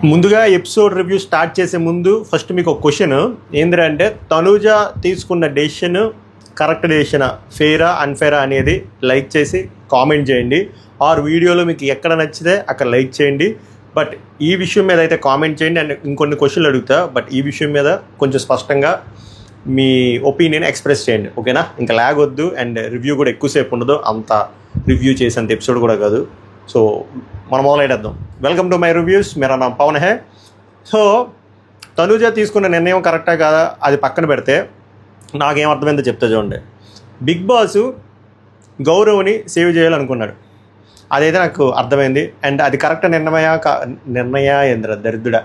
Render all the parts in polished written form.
ముందుగా episode review start చేసే ముందు ఫస్ట్ మీకు ఒక క్వశ్చన్ ఏంటంటే తనూజ తీసుకున్న డెసిషన్ కరెక్ట్ డెసిషనా, ఫెయిరా అన్ఫెయిరా అనేది లైక్ చేసి కామెంట్ చేయండి. ఆర్ వీడియోలో మీకు ఎక్కడ నచ్చితే అక్కడ లైక్ చేయండి. బట్ ఈ విషయం మీద అయితే కామెంట్ చేయండి. అండ్ ఇంకొన్ని క్వశ్చన్లు అడుగుతా, బట్ ఈ విషయం మీద కొంచెం స్పష్టంగా మీ ఒపీనియన్ ఎక్స్ప్రెస్ చేయండి, ఓకేనా? ఇంకా లాగ్ వద్దు అండ్ రివ్యూ కూడా ఎక్కువసేపు ఉండదు, అంత రివ్యూ చేసేంత ఎపిసోడ్ కూడా కాదు. సో మనం మొదలెట్టేద్దాం. Welcome to my reviews. మేరా నామ్ పవన్ హే. సో తనూజ తీసుకున్న నిర్ణయం కరెక్టా కాదా అది పక్కన పెడితే నాకేం అర్థమైందో చెప్తా చూడండి. బిగ్ బాస్ గౌరవ్ని సేవ్ చేయాలనుకున్నాడు, అదైతే నాకు అర్థమైంది. అండ్ అది కరెక్ట్ నిర్ణయా దరిద్రుడా,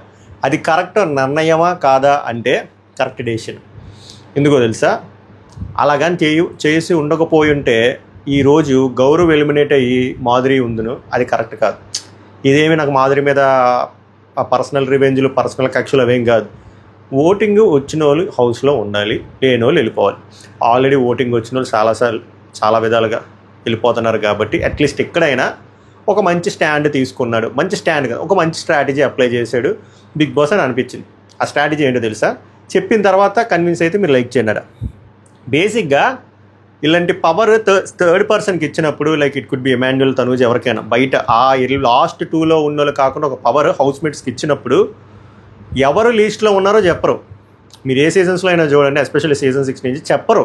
అది కరెక్ట్ నిర్ణయమా కాదా అంటే కరెక్ట్ డెసిషన్. ఎందుకో తెలుసా? అలాగని చేసి ఉండకపోయి ఉంటే ఈరోజు గౌరవ్ ఎలిమినేట్ అయ్యి మాధురి ఉందును, అది కరెక్ట్ కాదు. ఇదేమి నాకు మాధురి మీద పర్సనల్ రివెంజ్లు, పర్సనల్ కక్షలు అవేం కాదు. ఓటింగ్ వచ్చిన వాళ్ళు హౌస్లో ఉండాలి, లేని వాళ్ళు వెళ్ళిపోవాలి. ఆల్రెడీ ఓటింగ్ వచ్చిన వాళ్ళు చాలా విధాలుగా వెళ్ళిపోతున్నారు కాబట్టి అట్లీస్ట్ ఎక్కడైనా ఒక మంచి స్టాండ్ తీసుకున్నాడు. మంచి స్టాండ్ కాదు, ఒక మంచి స్ట్రాటజీ అప్లై చేశాడు బిగ్ బాస్ అని అనిపించింది. ఆ స్ట్రాటజీ ఏంటో తెలుసా? చెప్పిన తర్వాత కన్విన్స్ అయితే మీరు లైక్ చేయండి. బేసిక్గా ఇలాంటి పవర్ థర్డ్ పర్సన్కి ఇచ్చినప్పుడు, like it could be Emmanuel, Tanuj, ఎవరికైనా బయట ఆ లాస్ట్ 2లో ఉన్న వాళ్ళు కాకుండా ఒక పవర్ హౌస్మేట్స్కి ఇచ్చినప్పుడు ఎవరు లీస్ట్లో ఉన్నారో చెప్పరు. మీరు ఏ సీజన్స్లో అయినా చూడండి, ఎస్పెషల్లీ సీజన్ 6 నుంచి చెప్పరు.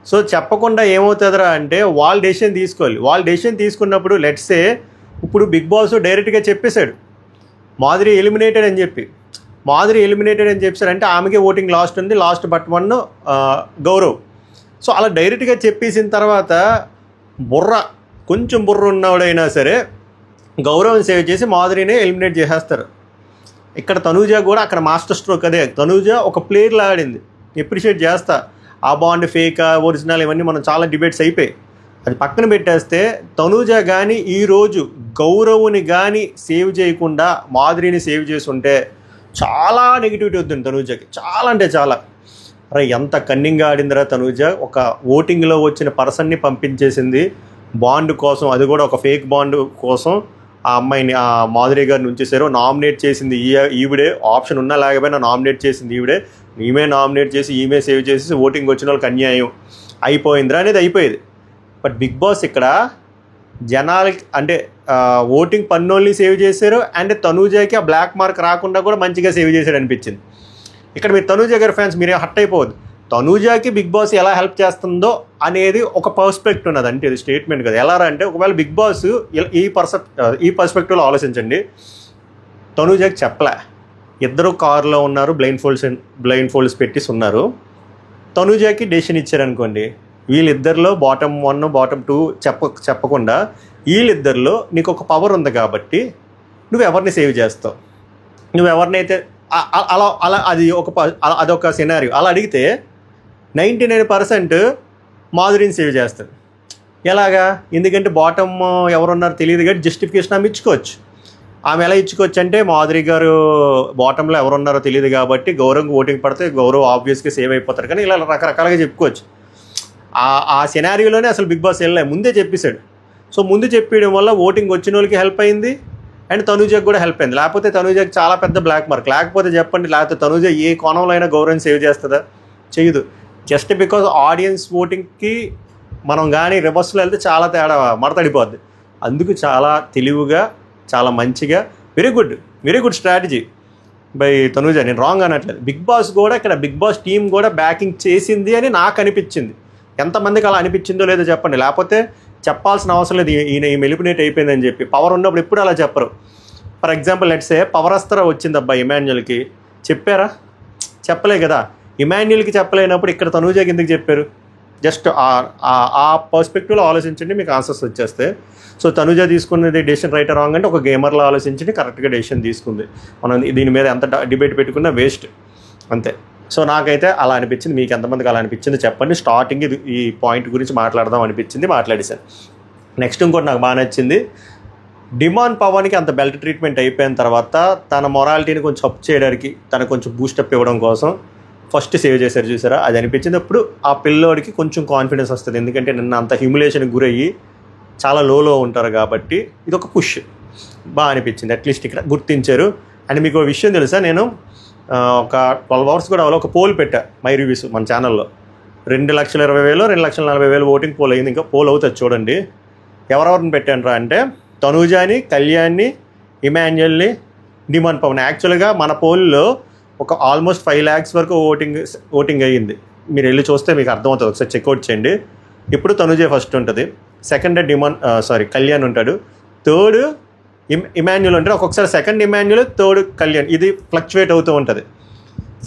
సో చెప్పకుండా ఏమవుతుందిరా అంటే వాళ్ళు డెసిషన్ తీసుకోవాలి. వాళ్ళు డెసిషన్ తీసుకున్నప్పుడు లెట్సే ఇప్పుడు బిగ్ బాస్ డైరెక్ట్గా చెప్పేశాడు మాధురి ఎలిమినేటెడ్ అని చెప్పేశారంటే ఆమెకే ఓటింగ్ లాస్ట్ ఉంది, లాస్ట్ బట్ 1 గౌరవ్. సో అలా డైరెక్ట్గా చెప్పేసిన తర్వాత కొంచెం బుర్ర ఉన్నవాడైనా సరే గౌరవం సేవ్ చేసి మాధురినే ఎలిమినేట్ చేసేస్తారు. ఇక్కడ తనూజ కూడా అక్కడ మాస్టర్ స్ట్రోక్ అదే. తనూజ ఒక ప్లేయర్లా ఆడింది, ఎప్రిషియేట్ చేస్తా. ఆ బాండ్ ఫేకా ఒరిజినల్ ఇవన్నీ మనం చాలా డిబేట్స్ అయిపోయి అది పక్కన పెట్టేస్తే తనూజ కానీ ఈరోజు గౌరవ్ని కానీ సేవ్ చేయకుండా మాధురిని సేవ్ చేసి ఉంటే చాలా నెగిటివిటీ వద్దండి తనూజకి, చాలా అంటే చాలా. అరే ఎంత కన్నింగ్గా ఆడిందిరా తనూజ. ఒక ఓటింగ్లో వచ్చిన పర్సన్ని పంపించేసింది బాండ్ కోసం, అది కూడా ఒక ఫేక్ బాండ్ కోసం. ఆ అమ్మాయిని ఆ మాధురి గారిని ఉంచేశారు. నామినేట్ చేసింది ఈవిడే, ఆప్షన్ ఉన్నా లేకపోయినా నామినేట్ చేసింది ఈవిడే. ఈమె నామినేట్ చేసి ఈమె సేవ్ చేసి ఓటింగ్ వచ్చిన వాళ్ళకి అన్యాయం అయిపోయిందిరా అనేది అయిపోయేది. బట్ బిగ్ బాస్ ఇక్కడ జనాలకి అంటే ఓటింగ్ పన్నోళ్ళని సేవ్ చేశారు. అండ్ తనూజకి ఆ బ్లాక్ మార్క్ రాకుండా కూడా మంచిగా సేవ్ చేశాడు అనిపించింది. ఇక్కడ మీరు తనూజ గారి ఫ్యాన్స్ మీరేం హర్ట్ అయిపోవద్దు. తనూజకి బిగ్ బాస్ ఎలా హెల్ప్ చేస్తుందో అనేది ఒక పర్స్పెక్టివ్ ఉన్నది. అంటే ఇది స్టేట్మెంట్ కదా. ఎలా అంటే ఒకవేళ బిగ్ బాస్ ఈ పర్స్పెక్టివ్లో ఆలోచించండి. తనూజకి చెప్పలే, ఇద్దరు కారులో ఉన్నారు, బ్లైండ్ ఫోల్డ్స్ పెట్టేసి ఉన్నారు. తనూజకి డెసిషన్ ఇచ్చారనుకోండి, వీళ్ళిద్దరిలో బాటమ్ 1 బాటమ్ 2 చెప్పకుండా వీళ్ళిద్దరిలో నీకు ఒక పవర్ ఉంది కాబట్టి నువ్వు ఎవరిని సేవ్ చేస్తావు, నువ్వు ఎవరినైతే అలా అదొక సినారియో. అలా అడిగితే 99% మాధురిని సేవ్ చేస్తాడు. ఎలాగా? ఎందుకంటే బాటమ్ ఎవరున్నారో తెలియదు కాబట్టి జస్టిఫికేషన్ ఆమె ఇచ్చుకోవచ్చు. ఆమె ఎలా ఇచ్చుకోవచ్చు అంటే మాధురి గారు బాటంలో ఎవరున్నారో తెలియదు కాబట్టి గౌరవ్ ఓటింగ్ పడితే గౌరవ్ ఆబ్వియస్గా సేవ్ అయిపోతారు కానీ ఇలా రకరకాలుగా చెప్పుకోవచ్చు. ఆ సినారియోలోనే అసలు బిగ్ బాస్ వెళ్ళలే, ముందే చెప్పేశాడు. సో ముందు చెప్పేయడం వల్ల ఓటింగ్ వచ్చిన వాళ్ళకి హెల్ప్ అయింది అండ్ తనూజకి కూడా హెల్ప్ అయింది. లేకపోతే తనూజకి చాలా పెద్ద బ్లాక్ మార్క్. లేకపోతే చెప్పండి, లేకపోతే తనూజ ఏ కోణంలో అయినా గౌరవం సేవ్ చేస్తుందా? చేయదు. జస్ట్ బికాజ్ ఆడియన్స్ ఓటింగ్కి మనం కానీ రివర్స్లో వెళ్తే చాలా తేడా మడతడిపోద్ది. అందుకు చాలా తెలివిగా, చాలా మంచిగా, very good strategy by Tanuja. నేను రాంగ్ అనట్లేదు. బిగ్ బాస్ కూడా ఇక్కడ బిగ్ బాస్ టీం కూడా బ్యాకింగ్ చేసింది అని నాకు అనిపించింది. ఎంతమందికి అలా అనిపించిందో లేదో చెప్పండి. లేకపోతే చెప్పాల్సిన అవసరం లేదు ఈయన ఎలిమినేట్ అయిపోయిందని చెప్పి. పవర్ ఉన్నప్పుడు ఎప్పుడు అలా చెప్పరు. For example let's say power Astra వచ్చింది అబ్బా ఇమాన్యుయల్కి, చెప్పారా? చెప్పలే కదా. ఇమాన్యుయల్కి చెప్పలేనప్పుడు ఇక్కడ తనూజకి ఎందుకు చెప్పారు? జస్ట్ ఆ పర్స్పెక్టివ్లో ఆలోచించండి, మీకు ఆన్సర్స్ వచ్చేస్తే. సో తనూజ తీసుకున్నది డెసిషన్ రైట్ రాంగ్ అంటే ఒక గేమర్లో ఆలోచించి కరెక్ట్గా డెసిషన్ తీసుకుంది. మనం దీని మీద ఎంత డిబేట్ పెట్టుకున్నా వేస్ట్, అంతే. సో నాకైతే అలా అనిపించింది. మీకు ఎంతమందికి అలా అనిపించింది చెప్పండి. స్టార్టింగ్ ఈ పాయింట్ గురించి మాట్లాడదాం అనిపించింది, మాట్లాడేశాను. నెక్స్ట్ ఇంకోటి నాకు బాగా నచ్చింది, డిమాండ్ పవన్కి అంత బెల్ట్ ట్రీట్మెంట్ అయిపోయిన తర్వాత తన మొరాలిటీని కొంచెం అప్ చేయడానికి, తనకు కొంచెం బూస్టప్ ఇవ్వడం కోసం ఫస్ట్ సేవ్ చేశారు, చూసారా? అది అనిపించింది. అప్పుడు ఆ పిల్లోడికి కొంచెం కాన్ఫిడెన్స్ వస్తుంది. ఎందుకంటే నిన్న అంత హ్యూమిలేషన్కి గురయ్యి చాలా లోలో ఉంటారు కాబట్టి ఇది ఒక పుష్. బాగా అనిపించింది. అట్లీస్ట్ ఇక్కడ గుర్తించారు. అండ్ మీకు ఒక విషయం తెలుసా, నేను ఒక 12 hours కూడా ఒక పోల్ పెట్టా మై రివ్యూస్ మన ఛానల్లో. 2,20,000 2,40,000 ఓటింగ్ పోల్ అయింది, ఇంకా పోల్ అవుతుంది చూడండి. ఎవరెవరిని పెట్టాను రా అంటే తనూజాని, కళ్యాణ్ని, ఇమాన్యుయల్ని, డిమాండ్ పవన్. యాక్చువల్గా మన పోల్లో ఒక ఆల్మోస్ట్ 5 lakhs వరకు ఓటింగ్ అయ్యింది. మీరు వెళ్ళి చూస్తే మీకు అర్థమవుతుంది, ఒకసారి చెక్అవుట్ చేయండి. ఇప్పుడు తనుజే ఫస్ట్ ఉంటుంది, సెకండ్ కళ్యాణ్ ఉంటాడు, థర్డ్ ఇమాన్యుయల్ ఉంటాడు. ఒక్కొక్కసారి సెకండ్ ఇమాన్యుయల్, థర్డ్ కళ్యాణ్, ఇది ఫ్లక్చువేట్ అవుతూ ఉంటుంది.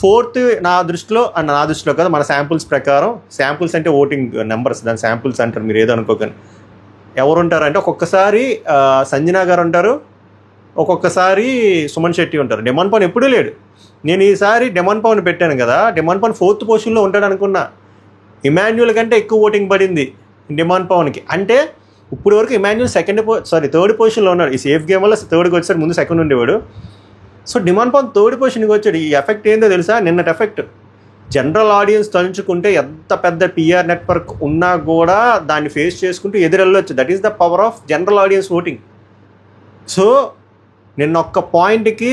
ఫోర్త్ నా దృష్టిలో కదా, మన శాంపుల్స్ ప్రకారం, శాంపుల్స్ అంటే ఓటింగ్ నెంబర్స్, దాని శాంపుల్స్ అంటారు, మీరు ఏదో అనుకోకండి. ఎవరు ఉంటారంటే ఒక్కొక్కసారి సంజనా గారు ఉంటారు, ఒక్కొక్కసారి సుమన్ శెట్టి ఉంటారు. డిమాండ్ పవన్ ఎప్పుడూ లేడు. నేను ఈసారి డిమాండ్ పవన్ పెట్టాను కదా, డిమాండ్ పవన్ 4th పొజిషన్లో ఉంటాడు అనుకున్నా. ఇమాన్యుయల్ కంటే ఎక్కువ ఓటింగ్ పడింది డిమాండ్ పవన్కి. అంటే ఇప్పుడు వరకు ఇమాన్యుయల్ 3rd పొజిషన్లో ఉన్నాడు. ఈ సేఫ్ గేమ్ వల్ల 3rdకి వచ్చాడు, ముందు 2nd ఉండేవాడు. సో డిమాండ్ పవన్ 3rd పొజిషన్కి వచ్చాడు. ఈ ఎఫెక్ట్ ఏందో తెలుసా, నిన్నటి ఎఫెక్ట్. జనరల్ ఆడియన్స్ తలుచుకుంటే ఎంత పెద్ద పిఆర్ నెట్వర్క్ ఉన్నా కూడా దాన్ని ఫేస్ చేసుకుంటూ ఎదురెళ్ళొచ్చు. That is the power of general audience voting. So నిన్న ఒక్క పాయింట్కి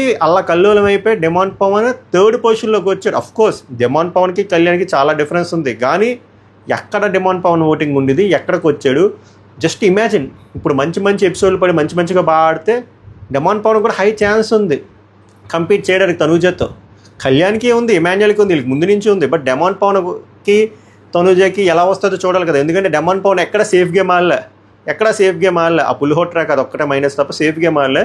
కల్లోలం అయిపోయి డిమాండ్ పవన్ 3rd పొజిషన్లోకి వచ్చాడు. అఫ్కోర్స్ డిమాండ్ పవన్కి కళ్యాణ్కి చాలా డిఫరెన్స్ ఉంది, కానీ ఎక్కడ డిమాండ్ పవన్ ఓటింగ్ ఉండేది, ఎక్కడికి వచ్చాడు. జస్ట్ ఇమాజిన్, ఇప్పుడు మంచి ఎపిసోడ్లు పడి మంచిగా బాగా ఆడితే డిమాండ్ పవన్ కూడా హై ఛాన్స్ ఉంది కంపీట్ చేయడానికి తనూజతో. కళ్యాణ్కి ఉంది, ఇమాన్యుయల్కి ఉంది, వీళ్ళకి ముందు నుంచి ఉంది. బట్ డిమాండ్ పవన్కి తనూజకి ఎలా వస్తుందో చూడాలి కదా. ఎందుకంటే డిమాండ్ పవన్ ఎక్కడ సేఫ్ గేమ్ ఆడలే. ఆ పులిహోర ట్రాక్ అది ఒక్కటే మైనస్ తప్ప సేఫ్ గేమ్ ఆడలే.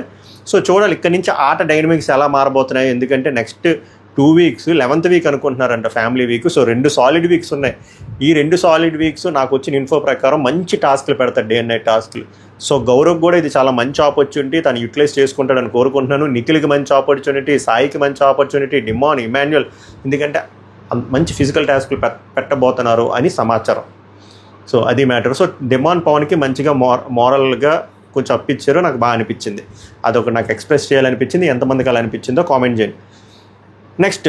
సో చూడాలి ఇక్కడ నుంచి ఆట డైనమిక్స్ ఎలా మారబోతున్నాయి. ఎందుకంటే నెక్స్ట్ 2 weeks 11th వీక్ అనుకుంటున్నారంట, family week. So 2 solid weeks ఉన్నాయి. ఈ 2 solid weeks నాకు వచ్చిన ఇన్ఫో ప్రకారం మంచి టాస్క్లు పెడతారు, డే అండ్ నైట్ టాస్క్లు. సో గౌరవ్ కూడా ఇది చాలా మంచి ఆపర్చునిటీ, తను యూటిలైజ్ చేసుకుంటాడని కోరుకుంటున్నాను. నిఖిల్కి మంచి ఆపర్చునిటీ, సాయికి మంచి ఆపర్చునిటీ, డిమాండ్, ఇమాన్యుయల్, ఎందుకంటే మంచి ఫిజికల్ టాస్క్లు పెట్టబోతున్నారు అని సమాచారం. సో అది మ్యాటర్. సో డిమాండ్ పవన్కి మంచిగా మోరల్గా కొంచెం అప్పించారు, నాకు బాగా అనిపించింది. అదొక నాకు ఎక్స్ప్రెస్ చేయాలనిపించింది. ఎంతమందికి అలా అనిపించిందో కామెంట్ చేయండి. నెక్స్ట్,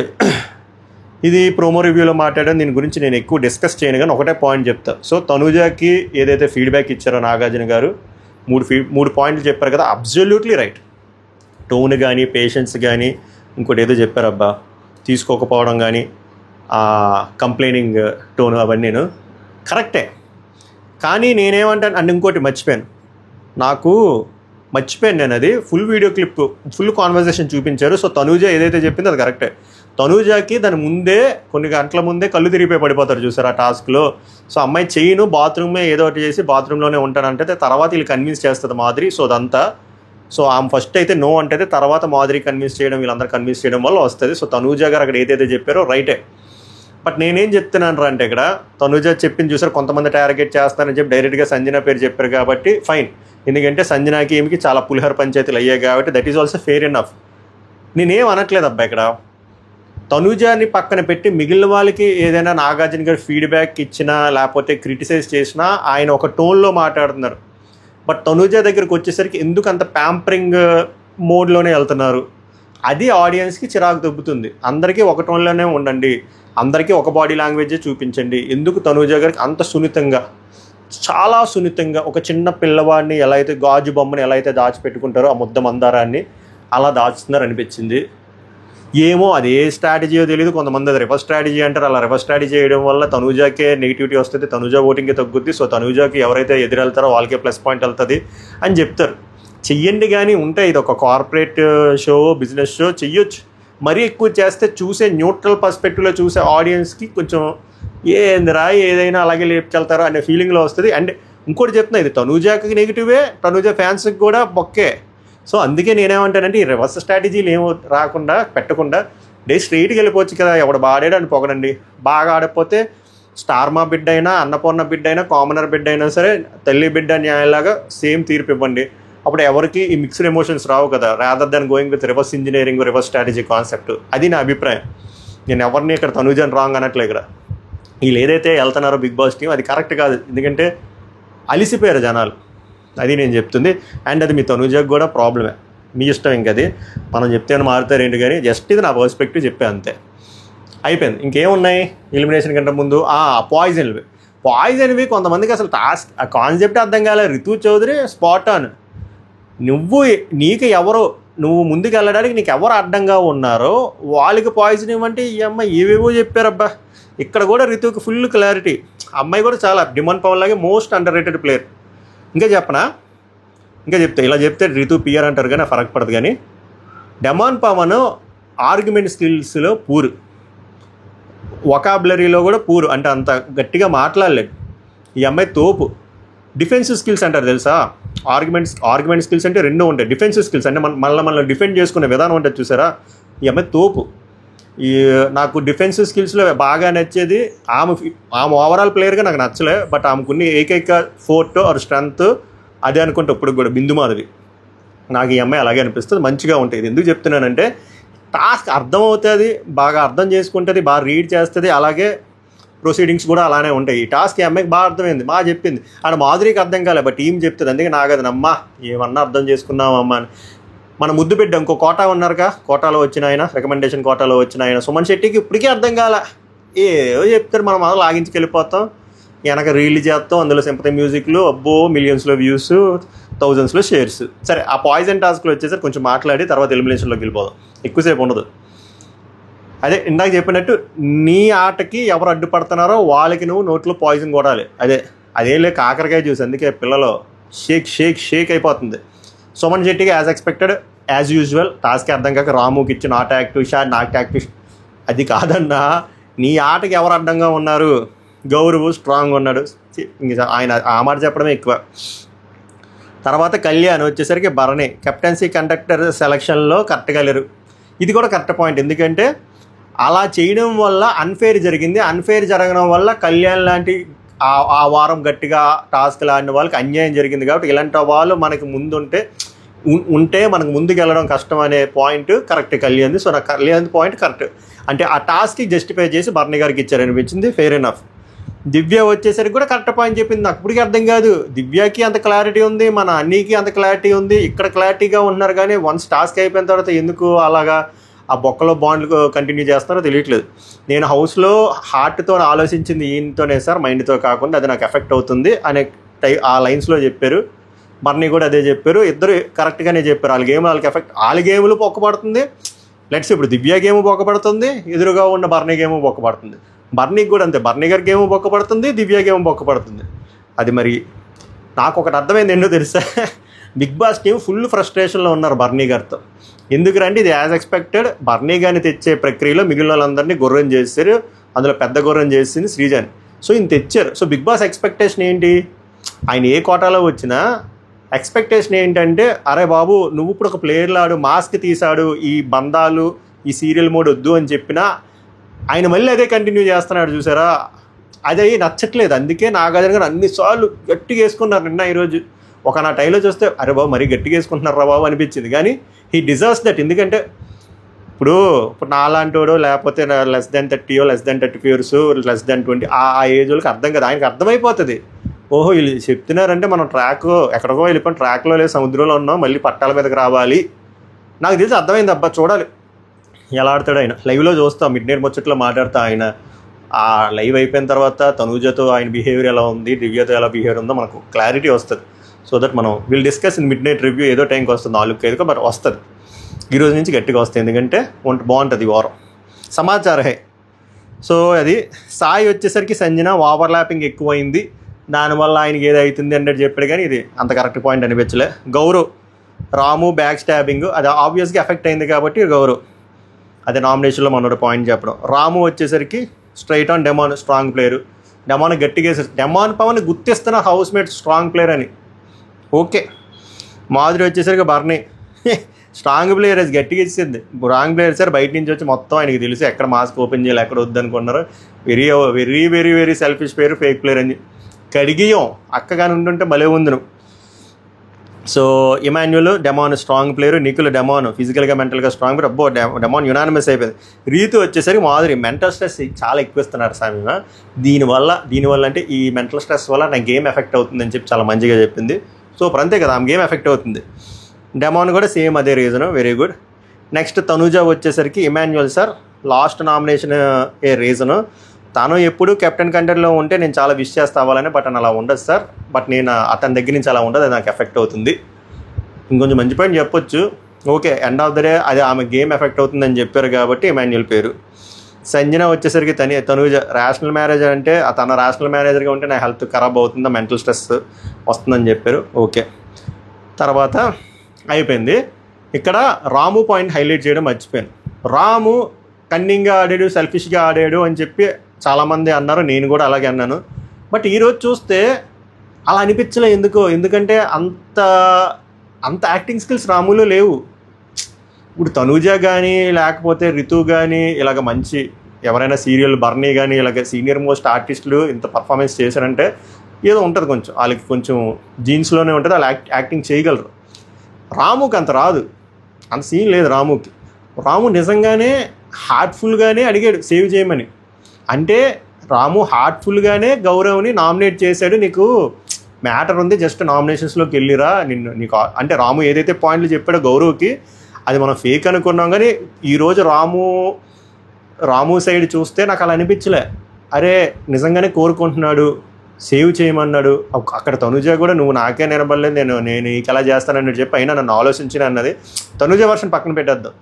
ఇది ప్రోమో రివ్యూలో మాట్లాడాను, దీని గురించి నేను ఎక్కువ డిస్కస్ చేయను, కానీ ఒకటే పాయింట్ చెప్తా. సో తనూజాకి ఏదైతే ఫీడ్బ్యాక్ ఇచ్చారో నాగార్జున గారు 3 పాయింట్లు చెప్పారు కదా, అబ్జల్యూట్లీ రైట్. టోన్ కానీ, పేషెన్స్ కానీ, ఇంకోటి ఏదో చెప్పారు అబ్బా, తీసుకోకపోవడం కానీ, కంప్లైనింగ్ టోన్, అవన్నీ నేను కరెక్టే. కానీ నేనేమంటాను అండ్ ఇంకోటి మర్చిపోయాను నేను అది full video clip, full conversation చూపించారు. సో తనూజా ఏదైతే చెప్పిందో అది కరెక్టే. తనూజాకి దాని ముందే కొన్ని గంటల ముందే కళ్ళు తిరిగిపోయి పడిపోతారు చూసారు ఆ టాస్క్లో. సో అమ్మాయి చెయ్యను బాత్రూమే ఏదో ఒకటి చేసి బాత్రూంలోనే ఉంటానంటే తర్వాత వీళ్ళు కన్విన్స్ చేస్తుంది మాధురి. సో అదంతా, సో ఆమె ఫస్ట్ అయితే నో అంటే తర్వాత మాధురి కన్విన్స్ చేయడం, వీళ్ళందరూ కన్విన్స్ చేయడం వల్ల వస్తుంది. సో తనూజా గారు అక్కడ ఏదైతే చెప్పారో రైటే. బట్ నేనేం చెప్తున్నాను రా అంటే, ఇక్కడ తనూజా చెప్పింది చూసారు, కొంతమంది టార్గెట్ చేస్తారని చెప్పి డైరెక్ట్గా సంజన పేరు చెప్పారు కాబట్టి ఫైన్. ఎందుకంటే సంజనాకి ఏమికి చాలా పులిహోర పంచాయతీలు అయ్యాయి కాబట్టి that is also fair enough. నేనేం అనట్లేదు అబ్బా. ఇక్కడ తనూజాని పక్కన పెట్టి మిగిలిన వాళ్ళకి ఏదైనా నాగార్జున గారు ఫీడ్బ్యాక్ ఇచ్చినా లేకపోతే క్రిటిసైజ్ చేసినా ఆయన ఒక టోన్లో మాట్లాడుతున్నారు. బట్ తనూజా దగ్గరికి వచ్చేసరికి ఎందుకు అంత ప్యాంపరింగ్ మోడ్లోనే వెళ్తున్నారు, అది ఆడియన్స్కి చిరాకు దొబ్బుతుంది. అందరికీ ఒక టోన్లోనే ఉండండి, అందరికీ ఒక బాడీ లాంగ్వేజే చూపించండి. ఎందుకు తనూజా గారికి అంత సున్నితంగా, చాలా సున్నితంగా ఒక చిన్న పిల్లవాడిని ఎలా అయితే గాజు బొమ్మని ఎలా అయితే దాచిపెట్టుకుంటారో ఆ ముద్ద మందారాన్ని అలా దాచుతున్నారు అనిపించింది. ఏమో అది ఏ స్ట్రాటజీయో తెలియదు. కొంతమంది అది రివర్స్ స్ట్రాటజీ అంటారు. అలా రివర్స్ స్ట్రాటజీ చేయడం వల్ల తనూజాకే నెగిటివిటీ వస్తుంది, తనూజా ఓటింగ్కి తగ్గుద్ది. సో తనూజాకి ఎవరైతే ఎదురెళ్తారో వాళ్ళకే ప్లస్ పాయింట్ వెళ్తుంది అని చెప్తారు. చెయ్యండి, కానీ ఉంటాయి, ఇది ఒక కార్పొరేట్ షో, బిజినెస్ షో, చెయ్యొచ్చు. మరీ ఎక్కువ చేస్తే చూసే న్యూట్రల్ పర్స్పెక్టివ్లో చూసే ఆడియన్స్కి కొంచెం ఏందిరా ఏదైనా అలాగే లేపుకెళ్తారో అనే ఫీలింగ్లో వస్తుంది. అండ్ ఇంకోటి చెప్తున్నా, ఇది తనూజాకి నెగిటివే, తనూజా ఫ్యాన్స్కి కూడా బొక్కే. సో అందుకే నేనేమంటానంటే ఈ రివర్స్ స్ట్రాటజీలు ఏమో పెట్టకుండా స్ట్రైట్కి వెళ్ళిపోవచ్చు కదా. ఎవడు బాడాడు అని పొగడండి, బాగా ఆడకపోతే స్టార్ మా బిడ్డ అయినా, అన్నపూర్ణ బిడ్డ అయినా, కామనర్ బిడ్డ అయినా సరే తల్లి బిడ్డ న్యాయంలాగా సేమ్ తీర్పు ఇవ్వండి. అప్పుడు ఎవరికి ఈ మిక్స్డ్ ఎమోషన్స్ రావు కదా, rather than going with reverse engineering, reverse strategy concept. అది నా అభిప్రాయం. నేను ఎవరిని ఇక్కడ తనూజాని రాంగ్ అనట్లే. ఇక్కడ వీళ్ళు ఏదైతే వెళ్తున్నారో బిగ్ బాస్ టీం అది కరెక్ట్ కాదు, ఎందుకంటే అలిసిపోయారు జనాలు, అది నేను చెప్తుంది. అండ్ అది మీ తనూజాకి కూడా ప్రాబ్లమే, మీ ఇష్టం. ఇంకది మనం చెప్తే మారుతారు ఏంటి, కానీ జస్ట్ ఇది నా పర్స్పెక్టివ్ చెప్పే అంతే, అయిపోయింది. ఇంకేమున్నాయి ఎలిమినేషన్ కంటే ముందు? పాయిజన్వి కొంతమందికి అసలు టాస్క్ ఆ కాన్సెప్ట్ అర్థం కాలే. Ritu Chaudhary spot on. నీకు ఎవరో నువ్వు ముందుకు వెళ్ళడానికి నీకు ఎవరు అడ్డంగా ఉన్నారో వాళ్ళకి పాయిజన్ ఇవ్వమంటే ఈ అమ్మాయి ఏవేవో చెప్పారబ్బా. ఇక్కడ కూడా రితుకి ఫుల్ క్లారిటీ. అమ్మాయి కూడా చాలా డిమాండ్ పవన్ లాగే మోస్ట్ అండర్ రేటెడ్ ప్లేయర్. ఇంకా చెప్పనా, ఇంకా చెప్తే ఇలా చెప్తే రితు పియర్ అంటారు కానీ ఫరక్ పడదు. కానీ డిమాండ్ పవన్ ఆర్గ్యుమెంట్ స్కిల్స్లో పూర్, వొకాబులరీలో కూడా పూర్, అంటే అంత గట్టిగా మాట్లాడలేదు. ఈ అమ్మాయి తోపు. డిఫెన్సివ్ స్కిల్స్ అంటారు తెలుసా, ఆర్గ్యుమెంట్ స్కిల్స్ అంటే రెండూ ఉంటాయి. డిఫెన్సివ్ స్కిల్స్ అంటే మనల్ని డిఫెండ్ చేసుకునే విధానం ఉంటుంది చూసారా, ఈ అమ్మాయి తోపు. ఈ నాకు డిఫెన్సివ్ స్కిల్స్లో బాగా నచ్చేది ఆమె ఓవరాల్ ప్లేయర్గా నాకు నచ్చలే, బట్ ఆమెకున్న ఏకైక ఫోర్ట్ ఆర్ స్ట్రెంత్ అదే అనుకుంటే ఇప్పుడు కూడా బిందు మాధవి. నాకు ఈ అమ్మాయి అలాగే అనిపిస్తుంది, మంచిగా ఉంటుంది. ఇది ఎందుకు చెప్తున్నానంటే టాస్క్ అర్థమవుతుంది, బాగా అర్థం చేసుకుంటుంది, బాగా రీడ్ చేస్తుంది, అలాగే ప్రొసీడింగ్స్ కూడా అలానే ఉంటాయి. ఈ టాస్క్ ఈ అమ్మాయికి బాగా అర్థమైంది, బాగా చెప్పింది. ఆడ మాధురికి అర్థం కాలే, బట్ టీం చెప్తుంది. అందుకే నాకు అది నమ్మా ఏమన్నా అర్థం చేసుకున్నామమ్మా అని. మన ముద్దు బిడ్డ ఇంకో కోటా ఉన్నారుగా, కోటాలో వచ్చిన ఆయన, రికమెండేషన్ కోటాలో వచ్చిన ఆయన సుమన్ శెట్టికి ఇప్పటికీ అర్థం కాలే. ఏవో చెప్తారు, మనం మొదలు లాగించుకు వెళ్ళిపోతాం, వెనక రీల్ చేస్తాం, అందులో సింపతి మ్యూజిక్లు అబ్బో మిలియన్స్లో వ్యూస్, థౌజండ్స్లో షేర్స్. సరే, ఆ పాయిజన్ టాస్క్లో వచ్చేసరికి కొంచెం మాట్లాడి తర్వాత ఎలిమినేషన్లోకి వెళ్ళిపోదాం, ఎక్కువసేపు ఉండదు. అదే ఇందాక చెప్పినట్టు నీ ఆటకి ఎవరు అడ్డుపడుతున్నారో వాళ్ళకి నువ్వు నోట్లో పాయిజన్ కొడాలి. అదేలే కాకరకాయ జ్యూస్, అందుకే పిల్లలు షేక్ అయిపోతుంది. సుమన్ శెట్టికి as expected as usual task అర్థం కాక రాముకి ఇచ్చి not active shot, not active. అది కాదన్నా, నీ ఆటకి ఎవరు అడ్డంగా ఉన్నారు, గౌరవ్ స్ట్రాంగ్ ఉన్నాడు, ఆయన ఆ మాట చెప్పడమే ఎక్కువ. తర్వాత కళ్యాణ్ వచ్చేసరికి భరణి కెప్టెన్సీ కండక్టర్ సెలక్షన్లో కరెక్ట్గా లేరు. ఇది కూడా కరెక్ట్ పాయింట్, ఎందుకంటే అలా చేయడం వల్ల అన్ఫెయిర్ జరిగింది. అన్ఫెయిర్ జరగడం వల్ల కళ్యాణ్ లాంటి ఆ వారం గట్టిగా టాస్క్ లాంటి వాళ్ళకి అన్యాయం జరిగింది. కాబట్టి ఇలాంటి వాళ్ళు మనకి ఉంటే మనకు ముందుకు వెళ్ళడం కష్టం అనే పాయింట్ కరెక్ట్ కళ్యాణ్ది. సో నాకు కళ్యాణ్ పాయింట్ కరెక్ట్, అంటే ఆ టాస్క్కి జస్టిఫై చేసి భరణి గారికి ఇచ్చారనిపించింది, ఫెయిర్ ఎనఫ్. దివ్య వచ్చేసరికి కూడా కరెక్ట్ పాయింట్ చెప్పింది. నాకు ఇప్పటికీ అర్థం కాదు, దివ్యకి అంత క్లారిటీ ఉంది, మన అన్నీకి అంత క్లారిటీ ఉంది, ఇక్కడ క్లారిటీగా ఉన్నారు. కానీ వన్స్ టాస్క్ అయిపోయిన తర్వాత ఎందుకు అలాగా ఆ బొక్కలో బాండ్లు కంటిన్యూ చేస్తారో తెలియట్లేదు. నేను హౌస్లో హార్ట్తో ఆలోచించింది ఈయనతోనే సార్, మైండ్తో కాకుండా, అది నాకు ఎఫెక్ట్ అవుతుంది అనే ఆ లైన్స్లో చెప్పారు. బర్నీ కూడా అదే చెప్పారు, ఇద్దరు కరెక్ట్గానే చెప్పారు. వాళ్ళ గేమ్ వాళ్ళకి ఎఫెక్ట్, వాళ్ళ గేములు బొక్కపడుతుంది. లెట్స్ ఇప్పుడు దివ్య గేమ్ బొక్కపడుతుంది, ఎదురుగా ఉన్న బర్నీ గేమ్ బొక్కపడుతుంది. బర్నీకి కూడా అంతే, బర్నీ గారి గేమ్ బొక్కపడుతుంది, దివ్య గేమ్ బొక్కపడుతుంది. అది మరి నాకు ఒకటి అర్థమైంది ఏంటో తెలుసా, బిగ్ బాస్ టీం ఫుల్ ఫ్రస్ట్రేషన్లో ఉన్నారు బర్నీ గారితో. ఎందుకంటే ఇది యాజ్ ఎక్స్పెక్టెడ్ బర్నీ గారిని తెచ్చే ప్రక్రియలో మిగిలిన వాళ్ళందరినీ గుర్రం చేశారు, అందులో పెద్ద గుర్రం చేసింది శ్రీజాని. సో ఈయన తెచ్చారు. సో బిగ్ బాస్ ఎక్స్పెక్టేషన్ ఏంటి, ఆయన ఏ కోటాలో వచ్చినా ఎక్స్పెక్టేషన్ ఏంటంటే, అరే బాబు నువ్వు ఇప్పుడు ఒక ప్లేయర్లు ఆడు, మాస్క్ తీసాడు, ఈ బంధాలు ఈ సీరియల్ మోడ్ వద్దు అని చెప్పినా ఆయన మళ్ళీ అదే కంటిన్యూ చేస్తున్నాడు చూసారా, అదే నచ్చట్లేదు. అందుకే నాగార్జున గారు అన్నిసార్లు గట్టిగా వేసుకున్నారు. నిన్న ఈరోజు ఒక నా టైంలో చూస్తే అరే బాబు మరీ గట్టిగా వేసుకుంటున్నారా బాబు అనిపించింది. కానీ హీ డిజర్వ్స్ దట్. ఎందుకంటే ఇప్పుడు నాలాంటి వాడు, లేకపోతే less than 30 less than 35 less than 20 ఆ ఏజ్ వాళ్ళకి అర్థం కదా, ఆయనకి అర్థమైపోతుంది. ఓహో వీళ్ళు చెప్తున్నారంటే మనం ట్రాక్ ఎక్కడికో వెళ్ళిపోయిన ట్రాక్లో లేదు, సముద్రంలో ఉన్నాం, మళ్ళీ పట్టాల మీదకి రావాలి. నాకు తెలిసి అర్థమైంది. అబ్బా చూడాలి ఎలా ఆడతాడు ఆయన. లైవ్లో చూస్తాం, మిడ్ నైట్ ముచ్చట్లో మాట్లాడుతా ఆయన. ఆ లైవ్ అయిపోయిన తర్వాత తనూజతో ఆయన బిహేవియర్ ఎలా ఉంది, దివ్యతో ఎలా బిహేవియర్ ఉందో మనకు క్లారిటీ వస్తుంది. సో దట్ మనం will discuss in mid night review. ఏదో టైంకి వస్తుంది, 4-5 బట్ వస్తుంది. ఈరోజు నుంచి గట్టిగా వస్తుంది, ఎందుకంటే బాగుంటుంది ఈ వారం. సమాచార హే. సో అది సాయి వచ్చేసరికి సంజన ఓవర్లాపింగ్ ఎక్కువైంది, దానివల్ల ఆయనకి ఏది అవుతుంది అన్నట్టు చెప్పాడు. కానీ ఇది అంత కరెక్ట్ పాయింట్ అనిపించలే. గౌరవ్ రాము బ్యాక్ స్టాబింగ్ అది ఆబ్వియస్గా ఎఫెక్ట్ అయింది కాబట్టి గౌరవ్ అదే నామినేషన్లో మనోడు పాయింట్ చెప్పడం. రాము వచ్చేసరికి straight on demon strong player, demon గట్టిగా వేసారు. డెమాన్ పవన్ గుర్తిస్తున్న హౌస్ మేట్ స్ట్రాంగ్ ప్లేయర్ అని. ఓకే. మాధురి వచ్చేసరికి బర్నీ స్ట్రాంగ్ ప్లేయర్ అది గట్టిగా ఇచ్చింది. రాంగ్ ప్లేయర్ సార్ బయట నుంచి వచ్చి మొత్తం ఆయనకి తెలుసు ఎక్కడ మాస్క్ ఓపెన్ చేయాలి, ఎక్కడ వద్దనుకున్నారు. Very very very very selfish player, fake player అని కడిగియం అక్కగాని ఉంటుంటే భలే ఉంది నువ్వు. So Emmanuel demon strong player, Nikhil demon ఫిజికల్గా మెంటల్గా స్ట్రాంగ్ ప్లేయర్. అబ్బో డెమాన్ యునానిమస్ అయిపోయింది. రీతు వచ్చేసరికి మాధురి మెంటల్ స్ట్రెస్ చాలా ఎక్కువ ఇస్తున్నారు సామి. దీనివల్ల అంటే ఈ మెంటల్ స్ట్రెస్ వల్ల నా గేమ్ ఎఫెక్ట్ అవుతుందని చెప్పి చాలా మంచిగా చెప్పింది. సో ఇప్పుడు అంతే కదా, ఆమె గేమ్ ఎఫెక్ట్ అవుతుంది. డెమాన్ కూడా సేమ్ అదే reason, very good. Next Tanuja వచ్చేసరికి ఇమాన్యుల్ సార్ లాస్ట్ నామినేషన్ ఏ రీజను, తను ఎప్పుడు కెప్టెన్ కంటెంట్లో ఉంటే నేను చాలా విష్ చేస్తా అవ్వాలని, బట్ అని అలా ఉండదు సార్. బట్ నేను అతని దగ్గర నుంచి అలా ఉండదు, అది నాకు ఎఫెక్ట్ అవుతుంది. ఇంకొంచెం మంచి పాయింట్ చెప్పొచ్చు. Okay, end of the day అది ఆమె గేమ్ ఎఫెక్ట్ అవుతుందని చెప్పారు కాబట్టి ఇమాన్యుల్ పేరు. సంజన వచ్చేసరికి తనూజ రేషనల్ మేనేజర్ అంటే తన రేషనల్ మేనేజర్గా ఉంటే నా హెల్త్ ఖరాబ్ అవుతుందా, మెంటల్ స్ట్రెస్ వస్తుందని చెప్పారు. ఓకే, తర్వాత అయిపోయింది. ఇక్కడ రాము పాయింట్ హైలైట్ చేయడం మర్చిపోయాను. రాము కన్నింగ్గా ఆడాడు, సెల్ఫిష్గా ఆడాడు అని చెప్పి చాలామంది అన్నారు, నేను కూడా అలాగే అన్నాను. బట్ ఈరోజు చూస్తే అలా అనిపించలే. ఎందుకంటే అంత యాక్టింగ్ స్కిల్స్ రాములో లేవు. ఇప్పుడు తనూజ కానీ లేకపోతే రితు కానీ ఇలాగ మంచి ఎవరైనా సీరియల్ బర్నీ కానీ ఇలాగ సీనియర్ మోస్ట్ ఆర్టిస్టులు ఇంత పర్ఫార్మెన్స్ చేశారంటే ఏదో ఉంటుంది, కొంచెం వాళ్ళకి కొంచెం జీన్స్లోనే ఉంటుంది, వాళ్ళు యాక్టింగ్ చేయగలరు. రాముకి అంత రాదు, అంత సీన్ లేదు రాముకి. రాము నిజంగానే హార్ట్ఫుల్గానే అడిగాడు సేవ్ చేయమని. అంటే రాము హార్ట్ఫుల్గానే గౌరవ్ని నామినేట్ చేశాడు. నీకు మ్యాటర్ ఉంది, జస్ట్ నామినేషన్స్లోకి వెళ్ళిరా నీకు అంటే రాము ఏదైతే పాయింట్లు చెప్పాడో గౌరవ్కి అది మనం ఫేక్ అనుకున్నాం. కానీ ఈరోజు రాము సైడ్ చూస్తే నాకు అలా అనిపించలే. అరే నిజంగానే కోరుకుంటున్నాడు, సేవ్ చేయమన్నాడు. అక్కడ తనుజ కూడా నువ్వు నాకే నిలబడలేదు, నేను నీకు ఎలా చేస్తానని చెప్పి అయినా నన్ను ఆలోచించిన అన్నది. తనుజ వర్షన్ పక్కన పెట్టేద్దాం.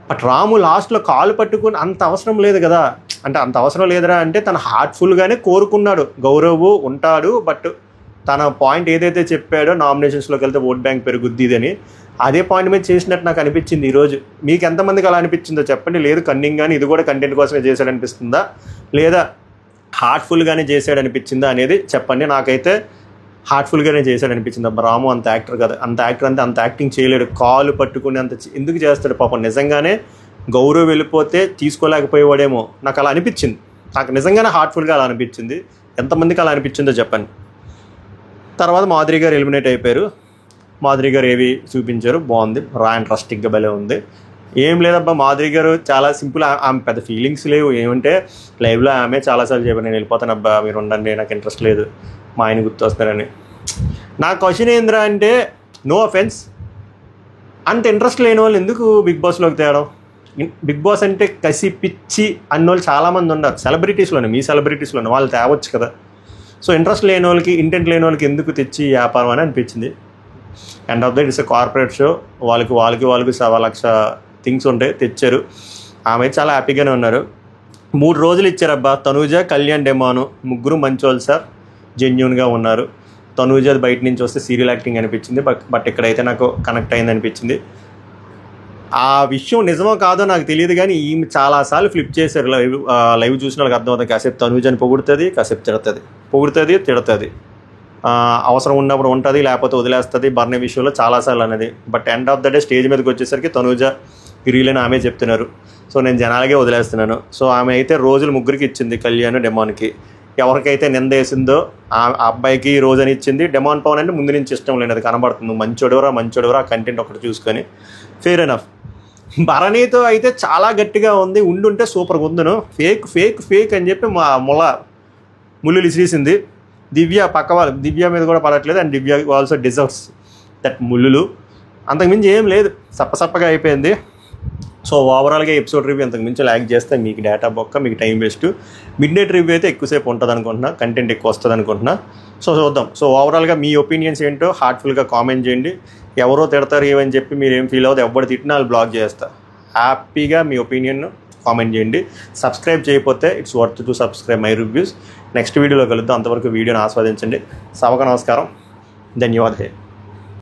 బట్ రాము లాస్ట్లో కాలు పట్టుకుని అంత అవసరం లేదు కదా. అంటే అంత అవసరం లేదురా అంటే తను హార్ట్ఫుల్గానే కోరుకున్నాడు గౌరవ్ ఉంటాడు. బట్ తన పాయింట్ ఏదైతే చెప్పాడో నామినేషన్స్లోకి వెళ్తే ఓట్ బ్యాంక్ పెరుగుద్ది అని, అదే పాయింట్ మీద చేసినట్టు నాకు అనిపించింది ఈరోజు. మీకు ఎంతమందికి అలా అనిపించిందో చెప్పండి. లేదు కన్నింగ్ కానీ ఇది కూడా కంటెంట్ కోసమే చేశాడు అనిపిస్తుందా, లేదా హార్ట్ఫుల్గానే చేశాడు అనిపించిందా అనేది చెప్పండి. నాకైతే హార్ట్ఫుల్గానే చేశాడు అనిపించింది. అబ్బా రాము అంత యాక్టర్ కదా, అంత యాక్టింగ్ చేయలేడు. కాలు పట్టుకుని అంత ఎందుకు చేస్తాడు పాపం. నిజంగానే గౌరవ్ వెళ్ళిపోతే తీసుకోలేకపోయేవాడేమో, నాకు అలా అనిపించింది. నాకు నిజంగానే హార్ట్ఫుల్గా అలా అనిపించింది. ఎంతమందికి అలా అనిపించిందో చెప్పండి. తర్వాత మాధురి గారు ఎలిమినేట్ అయిపోయారు. మాధురి గారు ఏవి చూపించారు, బాగుంది, రా అండ్ రస్టిక్గా భలే ఉంది. ఏం లేదబ్బా మాధురి గారు చాలా సింపుల్. ఆమె పెద్ద ఫీలింగ్స్ లేవు. ఏమంటే లైవ్లో ఆమె చాలాసార్లు చెప్పాను, నేను వెళ్ళిపోతాను అబ్బా, మీరు ఉండండి, నాకు ఇంట్రెస్ట్ లేదు, మా ఆయన గుర్తు వస్తారని. నా క్వశ్చన్ ఏంద్రా అంటే, నో అఫెన్స్, అంత ఇంట్రెస్ట్ లేని వాళ్ళు ఎందుకు బిగ్ బాస్లోకి తేవడం? బిగ్ బాస్ అంటే కసి పిచ్చి అన్నోళ్ళు చాలామంది ఉన్నారు సెలబ్రిటీస్లోనే, మీ సెలబ్రిటీస్లోనే, వాళ్ళు తేవచ్చు కదా. సో ఇంట్రెస్ట్ లేని వాళ్ళకి, ఇంటెంట్ లేని వాళ్ళకి ఎందుకు తెచ్చి వ్యాపారం అని అనిపించింది. End of the it's a corporate show, వాళ్ళకి 1,00,000 థింగ్స్ ఉంటాయి, తెచ్చారు. ఆమె చాలా హ్యాపీగానే ఉన్నారు. 3 రోజులు ఇచ్చారబ్బా. తనూజ, కళ్యాణ్, డెమాను ముగ్గురు మంచోళ్ళు సార్, జెన్యూన్గా ఉన్నారు. తనూజ బయట నుంచి వస్తే సీరియల్ యాక్టింగ్ అనిపించింది, బట్ ఇక్కడైతే నాకు కనెక్ట్ అయింది అనిపించింది. ఆ విషయం నిజమో కాదో నాకు తెలియదు, కానీ ఈమె చాలాసార్లు ఫ్లిప్ చేశారు. లైవ్ చూసిన వాళ్ళకి అర్థమవుతుంది. కాసేపు తనూజని పొగుడుతుంది, కాసేపు తిడుతుంది, అవసరం ఉన్నప్పుడు ఉంటుంది, లేకపోతే వదిలేస్తుంది. బర్నీ విషయంలో చాలాసార్లు అనేది. But end of the day stage మీదకి వచ్చేసరికి తనూజ రీలని ఆమె చెప్తున్నారు. సో నేను జనాలకే వదిలేస్తున్నాను. సో ఆమె అయితే రోజులు ముగ్గురికి ఇచ్చింది, కళ్యాణ్, డెమాన్కి. ఎవరికైతే నింద వేసిందో ఆ అబ్బాయికి రోజని ఇచ్చింది. డెమాన్ పవన్ అంటే ముందు నుంచి ఇష్టం లేనిది కనబడుతుంది. మంచోడెవరా కంటెంట్ ఒకటి చూసుకొని ఫెయిర్ ఎనఫ్. భరణితో అయితే చాలా గట్టిగా ఉంది, ఉండుంటే సూపర్గా ఉందును. ఫేక్ అని చెప్పి మా ముళ్ళు ఇసిరేసింది. దివ్య మీద కూడా పడట్లేదు. And Divya also deserves that ముళ్ళు. అంతకుమించి ఏం లేదు, సప్పగా అయిపోయింది. సో ఓవరాల్గా ఎపిసోడ్ రివ్యూ అంతకుమించి ల్యాక్ చేస్తే మీకు డేటా బొక్క, మీకు time waste. Mid night review అయితే ఎక్కువసేపు ఉంటుంది అనుకుంటున్నా, కంటెంట్ ఎక్కువ వస్తుంది అనుకుంటున్నా. సో చూద్దాం. సో ఓవరాల్గా మీ ఒపీనియన్స్ ఏంటో హార్ట్ఫుల్గా కామెంట్ చేయండి. ఎవరో తిడతారు ఏమని చెప్పి మీరు ఏం ఫీల్ అవుతుంది, ఎవరు తిట్టినా వాళ్ళు బ్లాక్ చేస్తా. హ్యాపీగా మీ ఒపీనియన్ కామెంట్ చేయండి. సబ్స్క్రైబ్ చేయకపోతే it's worth to subscribe my reviews. Next వీడియోలో కలుద్దాం. అంతవరకు వీడియోని ఆస్వాదించండి. సభకు నమస్కారం, ధన్యవాదాలు.